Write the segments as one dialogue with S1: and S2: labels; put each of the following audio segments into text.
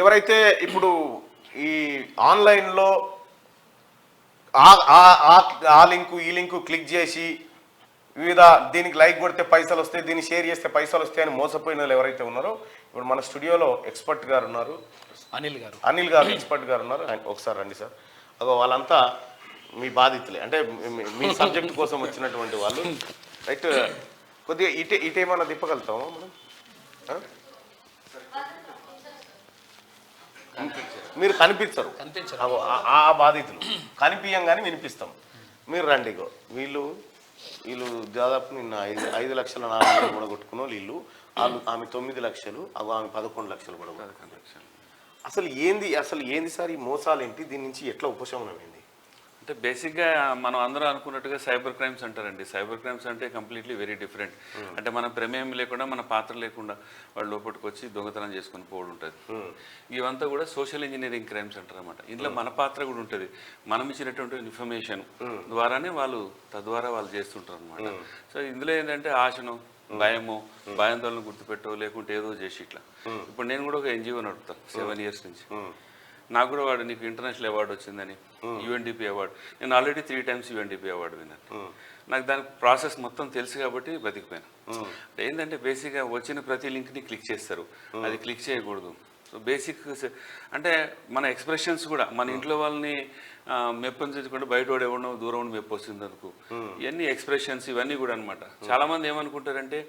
S1: ఎవరైతే ఇప్పుడు ఈ ఆన్లైన్లో ఆ లింకు ఈ లింకు క్లిక్ చేసి వివిధ దీనికి లైక్ కొడితే పైసలు వస్తాయి, దీన్ని షేర్ చేస్తే పైసలు వస్తాయి అని మోసపోయిన వాళ్ళు ఎవరైతే ఉన్నారో ఇప్పుడు మన స్టూడియోలో ఎక్స్పర్ట్ గారు ఉన్నారు, అనిల్ గారు ఎక్స్పర్ట్ గారు ఉన్నారు. ఒకసారి రండి సార్. అగో వాళ్ళంతా మీ బాధితులే, అంటే మీ సబ్జెక్ట్ కోసం వచ్చినటువంటి వాళ్ళు. రైట్, కొద్దిగా ఇటేమన్నా తిప్పగలుగుతామా మనం? మీరు కనిపించరు, ఆ బాధితులు కనిపించగానే వినిపిస్తాం. మీరు రండి. వీళ్ళు దాదాపు నిన్న 5 లక్షల 4 వేలు కూడా కొట్టుకున్న వీళ్ళు. ఆమె 9 లక్షలు, ఆమె 11 లక్షలు కూడా. అసలు ఏంది సార్ ఈ మోసాలు ఏంటి? దీని నుంచి ఎట్లా ఉపశమనం ఏంది?
S2: అంటే బేసిక్గా మనం అందరూ అనుకున్నట్టుగా సైబర్ క్రైమ్స్ అంటారండి. సైబర్ క్రైమ్స్ అంటే కంప్లీట్లీ వెరీ డిఫరెంట్. అంటే మన ప్రమేయం లేకుండా, మన పాత్ర లేకుండా వాళ్ళు లోపలికి వచ్చి దొంగతనం చేసుకుని పోవడం ఉంటుంది. ఇవంతా కూడా సోషల్ ఇంజనీరింగ్ క్రైమ్స్ అంటారు అనమాట. ఇందులో మన పాత్ర కూడా ఉంటుంది. మనం ఇచ్చినటువంటి ఇన్ఫర్మేషన్ ద్వారానే తద్వారా వాళ్ళు చేస్తుంటారు అనమాట. సో ఇందులో ఏంటంటే ఆశను, భయాందోళన గుర్తుపెట్టో, లేకుంటే ఏదో చేసి ఇట్లా. ఇప్పుడు నేను కూడా ఒక ఎన్జిఓ నడుపుతాను 7 years నుంచి. నాకు కూడా నీకు ఇంటర్నేషనల్ అవార్డు వచ్చిందని, UNDP అవార్డు. నేను ఆల్రెడీ 3 times UNDP అవార్డు విన్నాను. నాకు దాని ప్రాసెస్ మొత్తం తెలుసు కాబట్టి బతికిపోయాను. ఏంటంటే బేసిక్గా వచ్చిన ప్రతి లింక్ని క్లిక్ చేస్తారు, అది క్లిక్ చేయకూడదు. సో బేసిక్ అంటే మన ఎక్స్ప్రెషన్స్ కూడా మన ఇంట్లో వాళ్ళని మెప్పించకుండా బయట వాడు ఎవడో దూరం ఉండి మెప్పు వస్తుంది అనుకో, ఇవన్నీ ఎక్స్ప్రెషన్స్ ఇవన్నీ కూడా అనమాట. చాలామంది ఏమనుకుంటారంటే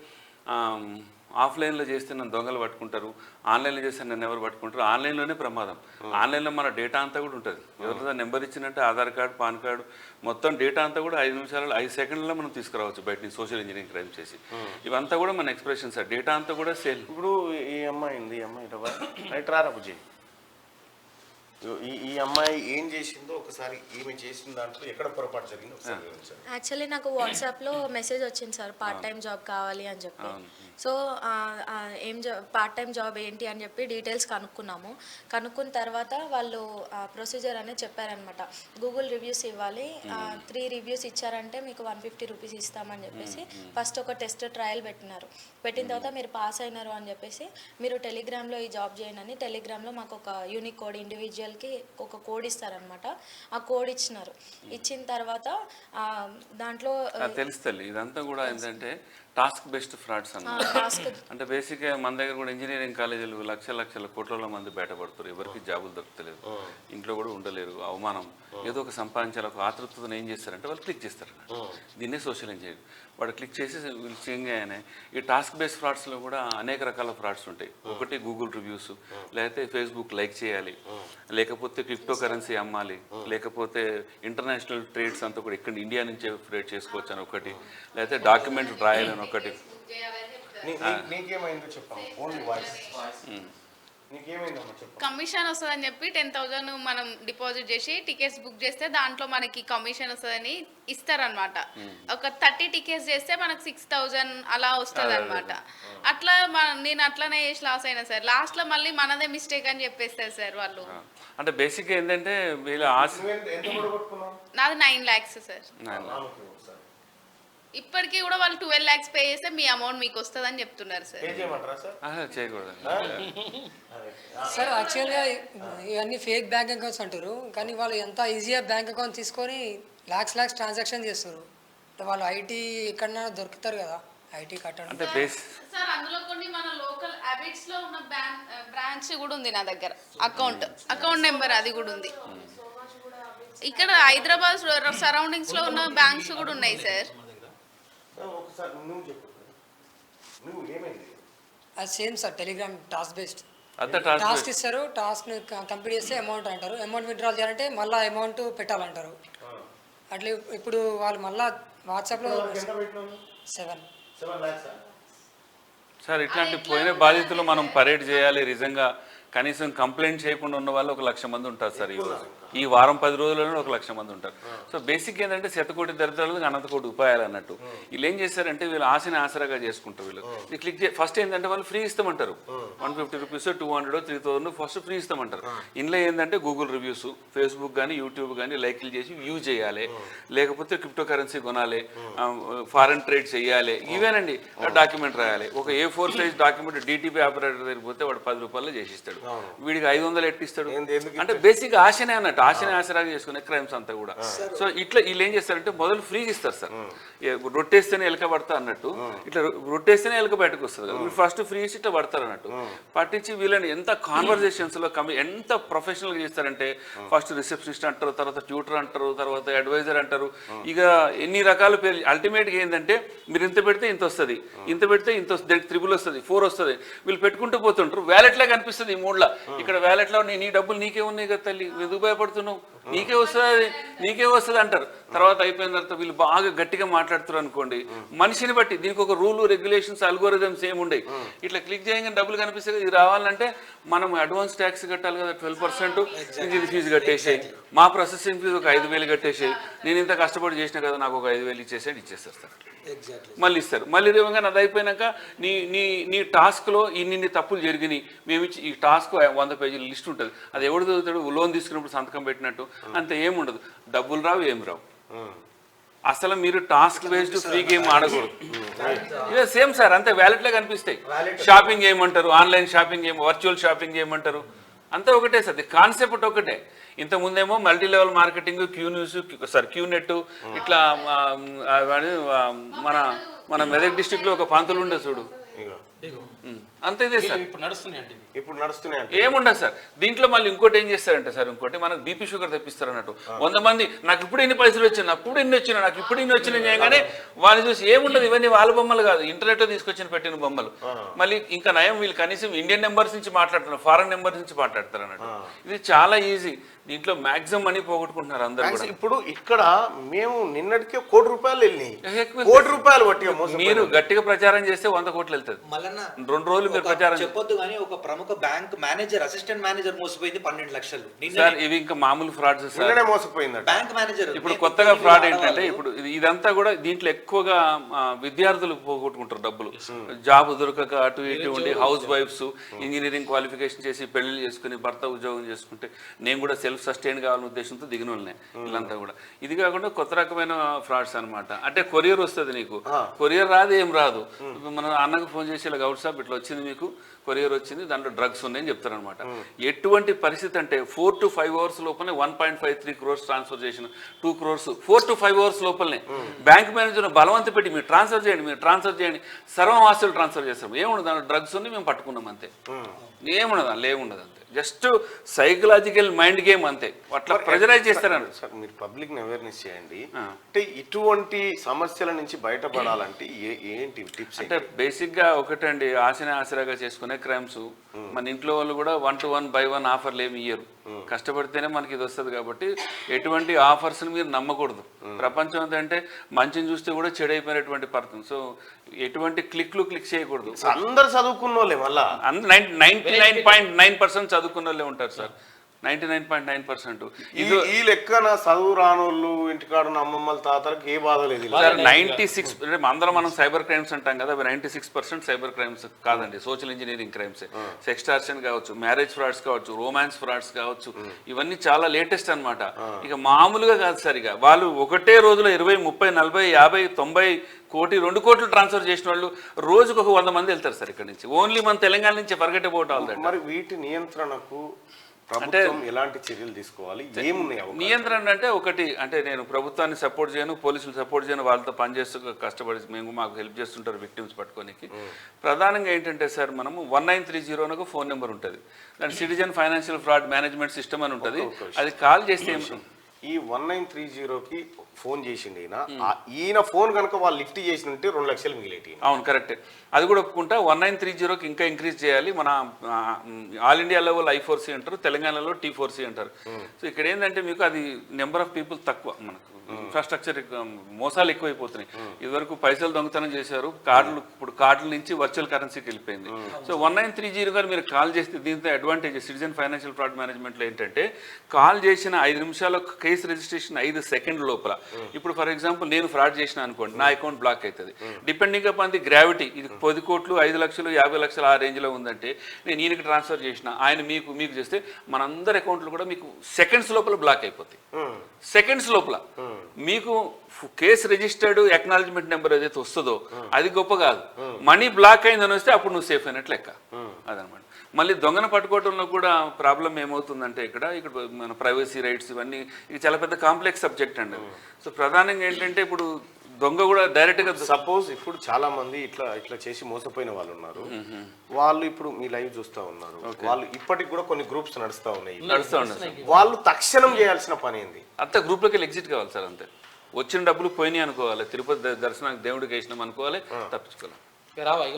S2: ఆఫ్లైన్లో చేస్తే నన్ను దొంగలు పట్టుకుంటారు, ఆన్లైన్లో చేస్తే నన్ను ఎవరు పట్టుకుంటారు. ఆన్లైన్లోనే ప్రమాదం. ఆన్లైన్లో మన డేటా అంతా కూడా ఉంటుంది. ఎవరితో నెంబర్ ఇచ్చినట్టే ఆధార్ కార్డు, పాన్ కార్డు, మొత్తం డేటా అంతా కూడా 5 నిమిషాలు 5 సెకండ్లలో మనం తీసుకురావచ్చు బయట నుంచి సోషల్ ఇంజనీరింగ్ క్రైమ్ చేసి. ఇవంతా కూడా మన ఎక్స్ప్రెషన్స్, డేటా అంతా కూడా సేల్.
S1: ఇప్పుడు ఈ అమ్మాయి రైట్ రారా బుజ్జి, ఈ అమ్మాయి ఏం చేసిందో ఒకసారి, ఈమె చేసిన దాంట్లో ఎక్కడ పొరపాటు జరిగిందో ఒకసారి.
S3: యాక్చువల్లీ నాకు వాట్సాప్లో మెసేజ్ వచ్చింది సార్, పార్ట్ టైం జాబ్ కావాలి అని చెప్పి. సో పార్ట్ టైం జాబ్ ఏంటి అని చెప్పి డీటెయిల్స్ కనుక్కున్న తర్వాత వాళ్ళు ప్రొసీజర్ అనేది చెప్పారనమాట. గూగుల్ రివ్యూస్ ఇవ్వాలి, 3 రివ్యూస్ ఇచ్చారంటే మీకు 150 రూపీస్ ఇస్తామని చెప్పేసి ఫస్ట్ ఒక టెస్ట్ ట్రయల్ పెట్టిన తర్వాత మీరు పాస్ అయినారు అని చెప్పేసి మీరు టెలిగ్రామ్లో ఈ జాబ్ చేయండి అని. టెలిగ్రామ్లో మాకు ఒక యూనిక్ కోడ్, ఇండివిజువల్కి ఒక కోడ్ ఇస్తారనమాట. ఆ కోడ్ ఇచ్చిన తర్వాత దాంట్లో
S2: తెలుస్తుంది. ఇదంతా కూడా ఏంటంటే టాస్క్ బేస్డ్ ఫ్రాడ్స్ అన్నమాట. అంటే బేసిక్గా మన దగ్గర కూడా ఇంజనీరింగ్ కాలేజీలు లక్షల కోట్ల మంది బయటపడుతారు. ఎవరికి జాబులు దొరకలేదు, ఇంట్లో కూడా ఉండలేరు, అవమానం, ఏదో ఒక సంపాదించాలి ఒక ఆతృతను ఏం చేస్తారంటే వాళ్ళు క్లిక్ చేస్తారు. దీన్నే సోషల్ ఇంజనీరింగ్. వాడు క్లిక్ చేసి చేయగానే ఈ టాస్క్ బేస్డ్ ఫ్రాడ్స్లో కూడా అనేక రకాల ఫ్రాడ్స్ ఉంటాయి. ఒకటి గూగుల్ రివ్యూస్, లేకపోతే ఫేస్బుక్ లైక్ చేయాలి, లేకపోతే క్రిప్టో కరెన్సీ అమ్మాలి, లేకపోతే ఇంటర్నేషనల్ ట్రేడ్స్ అంతా కూడా ఇక్కడ ఇండియా నుంచే ట్రేడ్ చేసుకోవచ్చు అని ఒకటి, లేకపోతే డాక్యుమెంట్ రాయాలని ఒకటి.
S4: కమిషన్ వస్తుందని చెప్పి 10,000 మనం డిపాజిట్ చేసి టికెట్స్ బుక్ చేస్తే దాంట్లో మనకి కమిషన్ వస్తుందని ఇస్తారనమాట. ఒక 30 టికెట్స్ చేస్తే మనకు 6,000 అలా వస్తుంది అనమాట. అట్లా నేను అట్లానే చేసి లాస్ అయినా సార్. లాస్ట్ లో మళ్ళీ మనదే మిస్టేక్ అని చెప్పేస్తారు సార్ వాళ్ళు.
S2: అంటే బేసిక్ ఏంటంటే
S4: నాది 9 lakhs సార్. ఇప్పటికీ కూడా వాళ్ళు 12 lakhs పే చేస్తే మీ అమౌంట్ మీకు వస్తుంది అని చెప్తున్నారు సార్.
S2: చేయకూడదు
S5: సార్. యాక్చువల్గా ఇవన్నీ ఫేక్ బ్యాంక్ అకౌంట్స్ అంటారు, కానీ వాళ్ళు ఎంత ఈజీగా బ్యాంక్ అకౌంట్ తీసుకొని లాక్స్ ట్రాన్సాక్షన్ చేస్తారు. వాళ్ళు ఐటీ ఎక్కడన్నా దొరుకుతారు కదా, ఐటీ కట్టడం.
S4: సార్ అందులో కొన్ని మన లోకల్ హ్యాబిట్స్ లో ఉన్న బ్రాంచ్ కూడా ఉంది నా దగ్గర. అకౌంట్ నెంబర్ అది కూడా ఉంది. ఇక్కడ హైదరాబాద్ సరౌండింగ్స్ లో ఉన్న బ్యాంక్స్ కూడా ఉన్నాయి సార్.
S5: అది same sir, Telegram task based. Task ఇస్తారు, టాస్క్ కంప్లీట్ చేస్తే అమౌంట్ అంటారు. అమౌంట్ విత్డ్రా చేయాలంటే మళ్ళీ అమౌంట్ పెట్టాలంటారు. అట్లా ఇప్పుడు వాళ్ళు మళ్ళీ వాట్సాప్లో 7
S2: సార్ ఇట్లాంటి పోయిన బాధితులు మనం పరేడ్ చేయాలి. నిజంగా కనీసం కంప్లైంట్ చేయకుండా ఉన్న వాళ్ళు 1,00,000 మంది ఉంటారు సార్. ఈ వారం 10 రోజుల్లోనే 1,00,000 మంది ఉంటారు. సో బేసిక్ ఏంటంటే శతకోటి దరిద్రాలకు అనంతకోటి ఉపాయాలు అన్నట్టు. వీళ్ళు ఏం చేస్తారంటే వీళ్ళు ఆశని ఆసరాగా చేసుకుంటారు. వీళ్ళు క్లిక్ ఫస్ట్ ఏంటంటే వాళ్ళు ఫ్రీ ఇస్తామంటారు. 150 రూపీస్, 200, 3,000 ఫస్ట్ ఫ్రీ ఇస్తామంటారు. ఇందులో ఏంటంటే గూగుల్ రివ్యూస్, ఫేస్బుక్ కానీ యూట్యూబ్ కానీ లైక్లు చేసి వ్యూ చేయాలి, లేకపోతే క్రిప్టో కరెన్సీ కొనాలి, ఫారెన్ ట్రేడ్ చేయాలి, ఇవేనండి. డాక్యుమెంట్ రాయాలి. ఒక A4 size document DTP operator దగ్గరికి పోతే వాడు 10 రూపాయలు చేసిస్తాడు. వీడికి 500 ఎట్టిస్తాడు అంటే బేసిక్ ఆశనే అన్నట్టు, ఆశనే ఆశరాగా చేసుకునే క్రైమ్స్ అంతా కూడా. సో ఇట్లా వీళ్ళు ఏం చేస్తారంటే మొదలు ఫ్రీగా ఇస్తారు సార్, రొట్టేస్తేనే ఎలక పడతా అన్నట్టు, ఇట్లా రొట్టేస్తేనే ఎలక బయటకు వస్తుంది కదా, వీళ్ళు ఫస్ట్ ఫ్రీ ఇచ్చి ఇట్లా పడతారు అన్నట్టు. పట్టించి వీళ్ళని ఎంత కాన్వర్జేషన్స్ లో ఎంత ప్రొఫెషనల్ గా చేస్తారంటే ఫస్ట్ రిసెప్షనిస్ట్ అంటారు, తర్వాత ట్యూటర్ అంటారు, తర్వాత అడ్వైజర్ అంటారు, ఇక ఎన్ని రకాల పేర్లు. అల్టిమేట్గా ఏంటంటే మీరు ఇంత పెడితే ఇంత వస్తుంది, ఇంత పెడితే ఇంత వస్తుంది, 3 వస్తుంది, 4 వస్తుంది, వీళ్ళు పెట్టుకుంటూ పోతుంటారు. వ్యాలెట్లా కనిపిస్తుంది ఈ 3లా, ఇక్కడ వ్యాలెట్లో నీ డబ్బులు నీకే ఉన్నాయి కదా తల్లి, ఎందుకు భయపడుతున్నావు, నీకే వస్తుంది అంటారు. తర్వాత అయిపోయిన తర్వాత వీళ్ళు బాగా గట్టిగా మాట్లాడుతారు అనుకోండి, మనిషిని బట్టి దీనికి ఒక రూల్ రెగ్యులేషన్స్ అల్గోరిథమ్స్ ఏమి ఉండవు. ఇట్లా క్లిక్ చేయగానే డబ్బులు కనిపిస్తే ఇది రావాలంటే మనం అడ్వాన్స్ ట్యాక్స్ కట్టాలి కదా 12%, ఇంజిన్ ఫీజు కట్టేసాయి, మా ప్రాసెసింగ్ ఫీజు ఒక 5,000 కట్టేసాయి, నేను ఇంత కష్టపడి చేసినా కదా నాకు ఒక 5,000 ఇచ్చేసేస్తారు సార్. మళ్ళీ ఇస్తారు. మళ్ళీ రేవంగా అది అయిపోయినాక నీ నీ నీ టాస్క్లో ఇన్ని తప్పులు జరిగినాయి, మేము ఇచ్చి ఈ టాస్క్ 100 పేజీల లిస్ట్ ఉంటుంది, అది ఎవడు చదువుతాడు, లోన్ తీసుకున్నప్పుడు సంతకం పెట్టినట్టు అంత ఏముండదు, డబ్బులు రావు ఏం రావు. అసలు మీరు టాస్క్ బేస్డ్ ఫ్రీ గేమ్ ఆడకూడదు. ఇదే సేమ్ సార్, అంతే వ్యాలెట్లే కనిపిస్తాయి. షాపింగ్ చేయమంటారు, ఆన్లైన్ షాపింగ్ చేయమ, వర్చువల్ షాపింగ్ చేయమంటారు, అంతా ఒకటే సార్, కాన్సెప్ట్ ఒకటే. ఇంతకుముందేమో మల్టీ లెవెల్ మార్కెటింగ్, క్యూనెట్ ఇట్లా మన మెదక్ డిస్టిక్లో ఒక పంతులు ఉండే చూడు, అంతే ఇదే సార్ ఇప్పుడు నడుస్తున్నాయి. ఏముండదు సార్ దీంట్లో. మళ్ళీ ఇంకోటి ఏం చేస్తారంటే సార్, ఇంకోటి మనకు బీపీ షుగర్ తెప్పిస్తారు అన్నట్టు. 100 మంది నాకు ఇప్పుడు ఎన్ని పైసలు వచ్చినాయి, నాకు ఇప్పుడు ఎన్ని వచ్చినా, నాకు ఇప్పుడు ఇన్ని వచ్చినాయి చేయగానే వాళ్ళు చూసి ఏముండదు, ఇవన్నీ వాళ్ళ బొమ్మలు కాదు, ఇంటర్నెట్లో తీసుకొచ్చిన పెట్టిన బొమ్మలు. మళ్ళీ ఇంకా నయం వీళ్ళు కనీసం ఇండియన్ నెంబర్స్ నుంచి మాట్లాడుతున్నారు, ఫారెన్ నెంబర్స్ నుంచి మాట్లాడతారు అన్నట్టు. ఇది చాలా ఈజీ, దీంట్లో మాక్సిమం మనీ పోగొట్టుకుంటున్నారు అందరూ కూడా.
S1: ఇప్పుడు ఇక్కడ మేము నిన్నటికే ₹1,00,00,000 వెళ్ళినాయి, ₹1,00,00,000 పట్టి
S2: మీరు గట్టిగా ప్రచారం చేస్తే 100 కోట్లు వెళ్తుంది. 2 రోజులు మీరు ప్రచారం
S6: చెప్పొద్దు కానీ ఒక ప్రముఖ బ్యాంక్ మేనేజర్, అసిస్టెంట్ మేనేజర్ మోసపోయింది 12 లక్షలు
S2: సార్. ఇవి ఇంకా మామూలు ఫ్రాడ్స్ సార్,
S1: మోసపోయింది
S6: బ్యాంక్ మేనేజర్.
S2: ఇప్పుడు కొత్తగా ఫ్రాడ్ ఏంటంటే ఇప్పుడు ఇదంతా కూడా దీంట్లో ఎక్కువగా విద్యార్థులు పోగొట్టుకుంటారు డబ్బులు. జాబ్ దొరకక అటు ఇటు ఉండి హౌస్ వైఫ్స్ ఇంజనీరింగ్ క్వాలిఫికేషన్ చేసి పెళ్లి చేసుకుని భర్త ఉద్యోగం చేసుకుంటే, నేను కూడా సెల్ఫ్ సస్టైన్ కావాలనే ఉద్దేశంతో దిగిన వాళ్ళనే వీళ్ళంతా కూడా. ఇది కాకుండా కొత్త రకమైన ఫ్రాడ్స్ అనమాట. అంటే కొరియర్ వస్తుంది నీకు, కొరియర్ రాదు ఏం రాదు. మన అన్నకు ఫోన్ చేసి ఇలా గౌడ్ సాబ్ ఇట్లా వచ్చింది, మీకు కొరియర్ వచ్చింది, దాంట్లో డ్రగ్స్ ఉన్నాయని చెప్తారనమాట. ఎటువంటి పరిస్థితి అంటే 4 to 5 hours లోపలనే 1.53 crores ట్రాన్స్ఫర్ చేసిన 2 crores 4 to 5 hours లోపలనే బ్యాంక్ మేనేజర్ బలవంత పెట్టి మీరు ట్రాన్స్ఫర్ చేయండి, సర్వం ఆస్తులు ట్రాన్స్ఫర్ చేస్తాం. ఏముండదు దాంట్లో డ్రగ్స్ ఉంది, మేము పట్టుకున్నాం అంతే, ఏముండదు అందులో ఏముండదు అంతే. జస్ట్ సైకలాజికల్ మైండ్ గేమ్ అంతే, అట్లా ప్రెజరైజ్ చేస్తారని.
S1: సార్ మీరు పబ్లిక్ అవేర్నెస్ చేయండి, అంటే ఇటువంటి సమస్యల నుంచి బయటపడాలంటే ఏంటి టిప్స్?
S2: అంటే బేసిక్ గా ఒకటండి, ఆశనే ఆసరాగా చేసుకునే క్రైమ్స్. మన ఇంట్లో వాళ్ళు కూడా 1 to 1 ఆఫర్లు ఏమి ఇయ్యరు, కష్టపడితేనే మనకి ఇది వస్తుంది. కాబట్టి ఎటువంటి ఆఫర్స్ మీరు నమ్మకూడదు. ప్రపంచం అంటే మంచిని చూస్తే కూడా చెడైపోయినటువంటి పర్సన్. సో ఎటువంటి క్లిక్ చేయకూడదు.
S1: అందరు చదువుకున్న వాళ్ళే, మళ్ళా
S2: 99.9% చదువుకున్న వాళ్ళే ఉంటారు సార్, 99.9%.
S1: ఈ లెక్కన చదువు రానోళ్ళు ఇంటికాడ అమ్మమ్మల తాతలకు ఏ బాధ లేదు.
S2: 96 అందరం మనం సైబర్ క్రైమ్స్ అంటాం కదా, 96% సైబర్ క్రైమ్స్ కాదండి, సోషల్ ఇంజనీరింగ్ క్రైమ్స్. సెక్స్టార్షన్ కావచ్చు, మ్యారేజ్ ఫ్రాడ్స్ కావచ్చు, రొమాన్స్ ఫ్రాడ్స్ కావచ్చు, ఇవన్నీ చాలా లేటెస్ట్ అనమాట. ఇక మామూలుగా కాదు సార్, ఇక వాళ్ళు ఒకటే రోజులో 20, 30, 40, 50, 90 కోటి 2 కోట్లు ట్రాన్స్ఫర్ చేసిన వాళ్ళు రోజుకు ఒక 100 మంది వెళ్తారు సార్ ఇక్కడ నుంచి, ఓన్లీ మన తెలంగాణ నుంచి ఫర్గెట్ అబౌట్ ఆల్ దట్.
S1: మరి వీటి నియంత్రణకు ప్రభుత్వం ఎలాంటి చర్యలు తీసుకోవాలి, ఏమున్నాయి
S2: నియంత్రణ అంటే? ఒకటి అంటే నేను ప్రభుత్వాన్ని సపోర్ట్ చేయను, పోలీసులు సపోర్ట్ చేయను, వాళ్ళతో పనిచేస్తూ కష్టపడి మాకు హెల్ప్ చేస్తుంటారు విక్టిమ్స్ పట్టుకోనికి. ప్రధానంగా ఏంటంటే సార్, మనము 1930 అని ఒక ఫోన్ నెంబర్ ఉంటుంది, దాని citizen financial fraud management system అని ఉంటుంది. అది కాల్ చేస్తే
S1: ఈ 1930కి ఫోన్ చేసిండు ఈయన ఫోన్ కనుక వాళ్ళు లిఫ్ట్ చేసినట్టే 2 లక్షలు మిగిలేటి.
S2: అవును కరెక్టే, అది కూడా ఒప్పుకుంటా. 1930కి ఇంకా ఇంక్రీజ్ చేయాలి. మన ఆల్ ఇండియా లెవెల్ I4C అంటారు, తెలంగాణలో T4C అంటారు. సో ఇక్కడ ఏంటంటే మీకు అది నెంబర్ ఆఫ్ పీపుల్ తక్కువ, మనకు ఇన్ఫ్రాస్ట్రక్చర్ మోసాలు ఎక్కువైపోతున్నాయి. ఇదివరకు పైసలు దొంగతనం చేశారు, ఇప్పుడు కార్డుల నుంచి వర్చువల్ కరెన్సీకి వెళ్ళిపోయింది. సో 1930 గారు మీరు కాల్ చేస్తే దీంతో అడ్వాంటేజ్ సిటిజన్ ఫైనాన్షియల్ ఫ్రాడ్ మేనేజ్మెంట్లో ఏంటంటే, కాల్ చేసిన 5 నిమిషాల్లో కేసు రిజిస్ట్రేషన్ 5 సెకండ్ల లోపల. ఇప్పుడు ఫర్ ఎగ్జాంపుల్ నేను ఫ్రాడ్ చేసిన అనుకోండి, నా అకౌంట్ బ్లాక్ అవుతుంది. డిపెండింగ్ అపాన్ ది గ్రావిటీ, ఇది 10 కోట్లు 5 లక్షలు 50 లక్షలు ఆ రేంజ్లో ఉందంటే నేను ఈయనకి ట్రాన్స్ఫర్ చేసిన, ఆయన మీకు చేస్తే మనందరి అకౌంట్లు కూడా మీకు సెకండ్స్ లోపల బ్లాక్ అయిపోతాయి. సెకండ్స్ లోపల మీకు కేసు రిజిస్టర్డ్ అక్నాలజ్మెంట్ నెంబర్ ఏదైతే వస్తుందో అది గొప్ప కాదు, మనీ బ్లాక్ అయిందని వస్తే అప్పుడు నువ్వు సేఫ్ అయినట్లు లెక్క. అదనమాట. మళ్ళీ దొంగను పట్టుకోవడంలో కూడా ప్రాబ్లం ఏమవుతుందంటే ఇక్కడ మన ప్రైవసీ రైట్స్ ఇవన్నీ ఇది చాలా పెద్ద కాంప్లెక్స్ సబ్జెక్ట్ అండి. సో ప్రధానంగా ఏంటంటే ఇప్పుడు దొంగ కూడా డైరెక్ట్గా
S1: సపోజ్ ఇప్పుడు చాలా మంది ఇట్లా ఇట్లా చేసి మోసపోయిన వాళ్ళు ఉన్నారు. వాళ్ళు ఇప్పుడు మీ లైవ్ చూస్తూ ఉన్నారు. వాళ్ళు ఇప్పటికి కూడా కొన్ని గ్రూప్స్ నడుస్తూ ఉన్నాయి. వాళ్ళు తక్షణం చేయాల్సిన పని ఏంది?
S2: అంత గ్రూప్లోకి వెళ్ళి ఎగ్జిట్ కావాలి సార్. అంతే. వచ్చిన డబ్బులు పోయినాయి అనుకోవాలి, తిరుపతి దర్శనానికి దేవుడికి వేసినాం అనుకోవాలి, తప్పించుకోవాలి.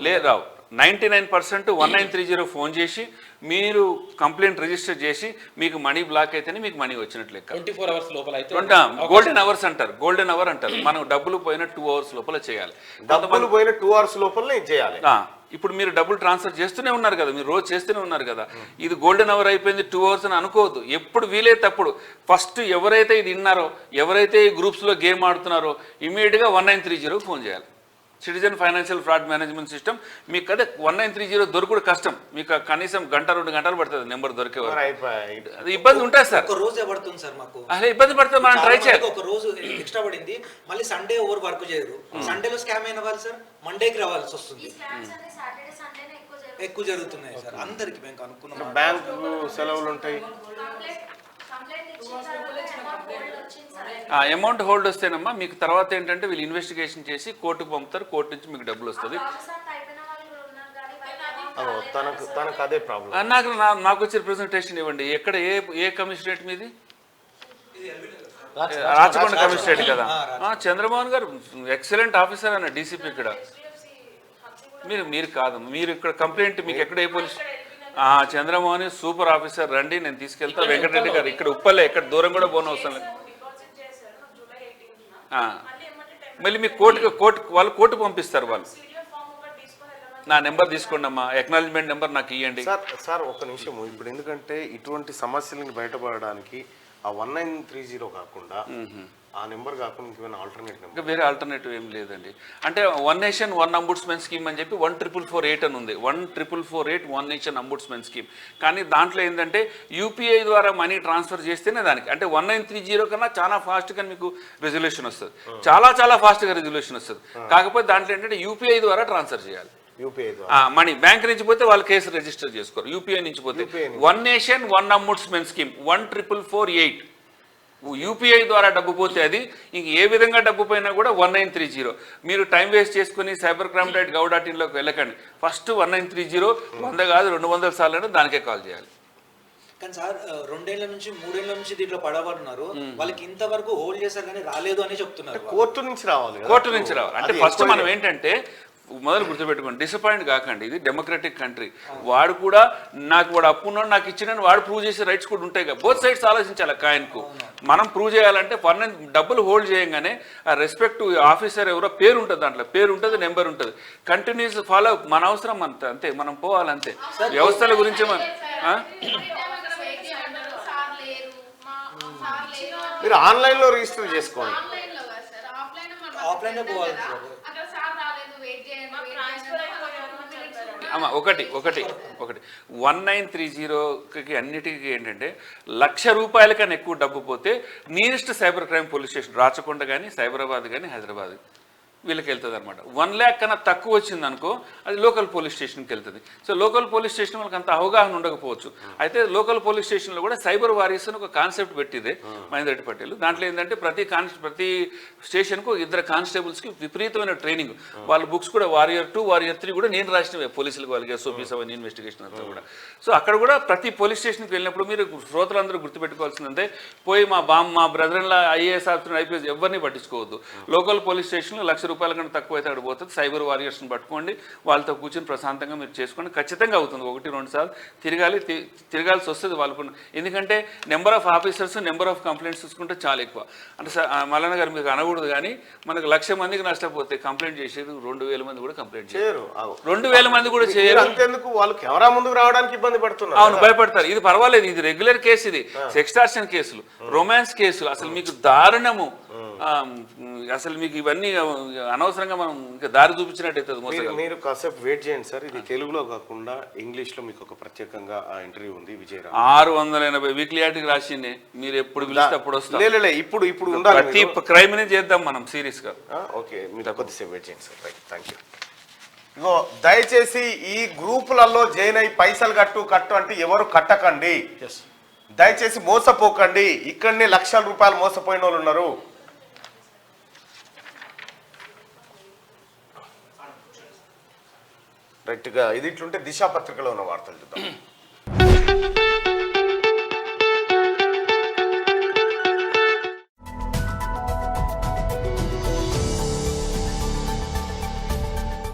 S2: లేదు రావు. 99% 1930 ఫోన్ చేసి మీరు కంప్లైంట్ రిజిస్టర్ చేసి మీకు మనీ బ్లాక్ అయితేనే మీకు మనీ వచ్చినట్లు లెక్క.
S7: 24 hours లోపల అయితే
S2: గోల్డెన్ అవర్స్ అంటారు. గోల్డెన్ అవర్ అంటారు. మనం డబ్బులు పోయిన 2 hours లోపల చేయాలి.
S1: డబ్బులు పోయిన 2 hours లోపల చేయాలి.
S2: ఇప్పుడు మీరు డబ్బులు ట్రాన్స్ఫర్ చేస్తూనే ఉన్నారు కదా, మీరు రోజు చేస్తూనే ఉన్నారు కదా. ఇది గోల్డెన్ అవర్ అయిపోయింది 2 hours అని అనుకోవద్దు. ఎప్పుడు వీలైతే అప్పుడు ఫస్ట్ ఎవరైతే ఇది విన్నారో, ఎవరైతే ఈ గ్రూప్స్లో గేమ్ ఆడుతున్నారో ఇమీడియట్గా 1930 ఫోన్ చేయాలి. Citizen financial fraud management system. మీకు అదే 1930 దొరకడు కష్టం. మీకు కనీసం 1-2 గంటలు పడుతుంది నెంబర్ దొరికే వరకు. అది ఇబ్బంది ఉంటుంది సార్.
S6: ఒక రోజే పడుతుంది సార్ మాకు.
S2: అదే ఇబ్బంది పడుతుంది, మనం ట్రై చేయాలి.
S6: ఒక రోజు ఎక్స్ట్రా పడింది, మళ్ళీ సండే ఓవర్ వర్క్ చేయరు. సండేలో స్కామ్ అయిన వాళ్ళు సార్ మండేకి రావాల్సి వస్తుంది. ఎక్కువ జరుగుతున్నాయి సార్ అందరికి. మేము అనుకున్నాం
S1: బ్యాంకు సెలవులు ఉంటాయి.
S2: అమౌంట్ హోల్డ్ వస్తేనమ్మా మీకు తర్వాత ఏంటంటే వీళ్ళు ఇన్వెస్టిగేషన్ చేసి కోర్టుకు పంపుతారు. కోర్టు నుంచి మీకు డబ్బులు వస్తుంది.
S1: తనకు అదే ప్రాబ్లం.
S2: నాకు వచ్చే రిప్రజెంటేషన్ ఇవ్వండి. ఎక్కడ ఏ కమిషనరేట్ మీది? రాచకొండ కమిషనరేట్ కదా. చంద్రమోహన్ గారు ఎక్సలెంట్ ఆఫీసర్ అన్న డీసీపీ ఇక్కడ. మీరు కాదు, మీరు ఇక్కడ కంప్లైంట్ మీకు ఎక్కడ ఏ పోలీస్ చంద్రమోహన్ సూపర్ ఆఫీసర్, రండి నేను తీసుకెళ్తా. వెంకటరెడ్డి గారు ఇక్కడ ఉప్పలే, ఎక్కడ దూరం కూడా పోనవసరం లేదు. మళ్ళీ మీకు వాళ్ళు కోర్టు పంపిస్తారు. వాళ్ళు నా నెంబర్ తీసుకోండి అమ్మా, ఎక్నాలజ్మెంట్ నెంబర్ నాకు ఇవ్వండి.
S1: సార్ ఒక నిమిషం. ఇప్పుడు ఎందుకంటే ఇటువంటి సమస్యలను బయటపడడానికి ఆ 1930 కాకుండా ఆ నెంబర్ కాకుండా ఇంకేమైనా ఆల్టర్నేట్ నెంబర్?
S2: ఇంకా వేరే ఆల్టర్నేటివ్ ఏం లేదండి. అంటే 1 nation 1 ombudsman స్కీమ్ అని చెప్పి 14448 అని ఉంది. 14448 1 nation ombudsman స్కీమ్. కానీ దాంట్లో ఏంటంటే యూపీఐ ద్వారా మనీ ట్రాన్స్ఫర్ చేస్తేనే దానికి అంటే 1930 కన్నా చాలా ఫాస్ట్గా మీకు రెజల్యూషన్ వస్తుంది. చాలా ఫాస్ట్గా రెజల్యూషన్ వస్తుంది. కాకపోతే దాంట్లో ఏంటంటే యూపీఐ ద్వారా ట్రాన్స్ఫర్ చేయాలి. మనీ బ్యాంక్ నుంచి పోతే వాళ్ళు కేసు రిజిస్టర్ చేసుకోరు. యూపీఐ నుంచి పోతే 1 nation 1 ombudsman స్కీమ్ 14448 యూపీఐ ద్వారా డబ్బు పోతే అది ఇంక ఏ విధంగా డబ్బు పోయినా కూడా 1930. మీరు టైం వేస్ట్ చేసుకుని cybercrime.gov.in వెళ్ళకండి. ఫస్ట్ 1930 100 కాదు 200 సార్లు దానికే కాల్ చేయాలి.
S6: కానీ సార్ 2 ఏళ్ల నుంచి 3 ఏళ్ల నుంచి దీంట్లో పడబడున్నారు. వాళ్ళకి ఇంతవరకు హోల్డ్ చేశారు కానీ రాలేదు అని చెప్తున్నారు.
S1: కోర్టు నుంచి రావాలి.
S2: అంటే ఫస్ట్ మనం ఏంటంటే మొదలు గుర్తుపెట్టుకోండి, డిసప్పాయింట్ కాకండి. ఇది డెమోక్రటిక్ కంట్రీ. వాడు కూడా వాడు అప్పున్నాడు నాకు ఇచ్చినని వాడు ప్రూవ్ చేసే రైట్స్ కూడా ఉంటాయి కదా. బోత్ సైడ్స్ ఆలోచించాలి. కాయిన్కు మనం ప్రూవ్ చేయాలంటే డబ్బులు హోల్డ్ చేయగానే ఆ రెస్పెక్ట్ ఆఫీసర్ ఎవరో పేరు ఉంటుంది, దాంట్లో పేరు ఉంటుంది, నెంబర్ ఉంటుంది. కంటిన్యూస్ ఫాలో మన అవసరం అంతే, మనం పోవాలంతే. వ్యవస్థల గురించి
S1: మీరు ఆన్లైన్లో రిజిస్టర్ చేసుకోండి.
S6: ఆఫ్లైన్లో పోవాలి సార్.
S2: ఒకటి 1930కి అన్నిటికీ ఏంటంటే ₹1,00,000 కన్నా ఎక్కువ డబ్బు పోతే nearest cyber crime police station Rachakonda కానీ సైబరాబాద్ కానీ హైదరాబాద్ వీళ్ళకి వెళ్తుంది అనమాట. 1 lakh కన్నా తక్కువ వచ్చింది అనుకో అది లోకల్ పోలీస్ స్టేషన్కి వెళ్తుంది. సో లోకల్ పోలీస్ స్టేషన్ వాళ్ళకి అంత అవగాహన ఉండకపోవచ్చు. అయితే లోకల్ పోలీస్ స్టేషన్లో కూడా సైబర్ వారియర్స్ అని ఒక కాన్సెప్ట్ పెట్టిదే మహేందర్ రెడ్డి పటేల్. దాంట్లో ఏంటంటే ప్రతి స్టేషన్కు 2 కానిస్టేబుల్స్కి విపరీతమైన ట్రైనింగ్. వాళ్ళ బుక్స్ కూడా వారియర్ 2 వారియర్ 3 కూడా నేను రాసినవే పోలీసులకు, వాళ్ళకి SOPs అవన్నీ ఇన్వెస్టిగేషన్ అంతా కూడా. సో అక్కడ కూడా ప్రతి పోలీస్ స్టేషన్కి వెళ్ళినప్పుడు మీరు శ్రోతలందరూ గుర్తుపెట్టుకోవాల్సిందంటే పోయి మా బ్రదర్లా IAS ఆఫీసర్ IPS ఎవరిని పట్టించుకోవద్దు. లోకల్ పోలీస్ స్టేషన్లో ₹1,00,000 కన్నా తక్కువ అయితే అక్కడ పోతుంది. సైబర్ వారియర్స్ని పట్టుకోండి, వాళ్ళతో కూర్చొని ప్రశాంతంగా మీరు చేసుకోండి. ఖచ్చితంగా అవుతుంది. 1-2 సార్లు తిరగాల్సి వస్తుంది వాళ్ళకు. ఎందుకంటే number of officers number of complaints చూసుకుంటే చాలా ఎక్కువ. అంటే మల్లన్న గారు మీకు అనకూడదు కానీ మనకు 1,00,000 మందికి నష్టపోతే కంప్లైంట్ చేసేది 2,000 మంది కూడా కంప్లైంట్ చేయరు. 2,000 మంది కూడా చేయరు.
S1: అంతేందుకు వాళ్ళు కెమెరా ముందుకు రావడానికి ఇబ్బంది పడుతున్నారు.
S2: అవును, భయపడతారు. ఇది పర్వాలేదు, ఇది రెగ్యులర్ కేసు. ఇది సెక్స్టార్షన్ కేసులు, రొమాన్స్ కేసులు, అసలు మీకు దారుణము. అసలు మీకు ఇవన్నీ అనవసరంగా మనం ఇంకా దారి చూపించినట్టు.
S1: మీరు కాసేపు వెయిట్ చేయండి సార్. ఇది తెలుగులో కాకుండా ఇంగ్లీష్ లో మీకు ఒక ప్రత్యేకంగా ఇంటర్వ్యూ ఉంది. విజయరామ్
S2: 680 వీక్లీ ఆర్టికల్ రాసింది. మీరు ఎప్పుడు పిలిస్తే అప్పుడు వస్తారు.
S1: ఇప్పుడు ప్రతి
S2: క్రైమ్ ని చేద్దాం మనం సీరియస్ గా.
S1: ఓకే, మీరు కొద్దిసేపు వెయిట్ చేయండి సార్. Right, thank you. ఇగో దయచేసి ఈ గ్రూపులలో జాయిన్ అయ్యి పైసలు కట్టు అంటే ఎవరు కట్టకండి. దయచేసి మోసపోకండి. ఇక్కడనే లక్షల రూపాయలు మోసపోయిన వాళ్ళు ఉన్నారు. రైట్గా ఇది ఇట్లుంటే దిశా పత్రికలో ఉన్న వార్తలు చూద్దాం.